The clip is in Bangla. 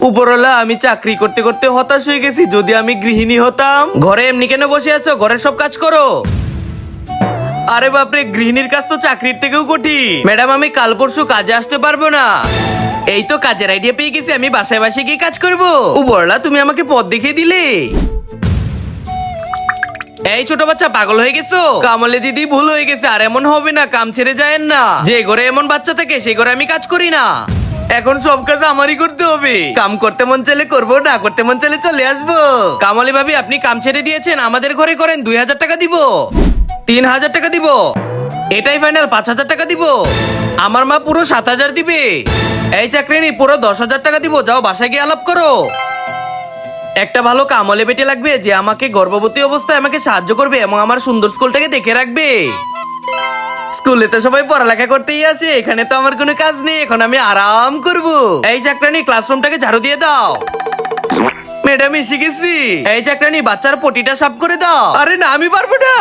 উপরওয়ালা, আমি চাকরি করতে করতে হতাশ হয়ে গেছি। যদি আমি গৃহিণী হতাম। ঘরে এমনি কেন বসে আছো? ঘরের সব কাজ করো। আরে বাপরে, গৃহিণীর কাজ তো চাকরির থেকেও কঠিন। ম্যাডাম, আমি কাল পরশু কাজে আসতে পারবো না। এই তো কাজের আইডিয়া পেয়ে গেছি, আমি বাসায় বাসায় গিয়ে কাজ করবো। উপরওয়ালা, তুমি আমাকে পথ দেখিয়ে দিলে। এই ছোট বাচ্চা, পাগল হয়ে গেছো? কামলে দিদি, ভুল হয়ে গেছে, আর এমন হবে না। কাম ছেড়ে যায়েন না। যে ঘরে এমন বাচ্চা থাকে সেই ঘরে আমি কাজ করি না। এখন সব কাজ আমারই করতে হবে। কাম করতে মন চাইলে করবো, না করতে মন চাইলে চলে আসবো। কামলে ভাবি, আপনি কাম ছেড়ে দিয়েছেন, আমাদের ঘরে করেন। 2000 টাকা দিব, 3000 টাকা দিব, এটাই ফাইনাল। 5000 টাকা দিব। আমার মা পুরো 7000 দিবে। এই চাকরিনী, পুরো 10,000 টাকা দিব। যাও বাসায় গিয়ে আলাপ করো। একটা ভালো কামলে বেটে লাগবে, যে আমাকে গর্ভবতী অবস্থায় আমাকে সাহায্য করবে এবং আমার সুন্দর স্কুলটাকে দেখে রাখবে। স্কুলে তো সবাই পড়ালেখা করতেই আসে, এখানে তো আমার কোনো কাজ নেই। এখন আমি আরাম করব। এই চাকরানি, ক্লাসরুমটাকে ঝাড়ু দিয়ে দাও। ম্যাডাম, এসে গেছি। এই চাকরানি, বাচ্চার পটিটা সাফ করে দাও। আরে না, আমি পারবো না।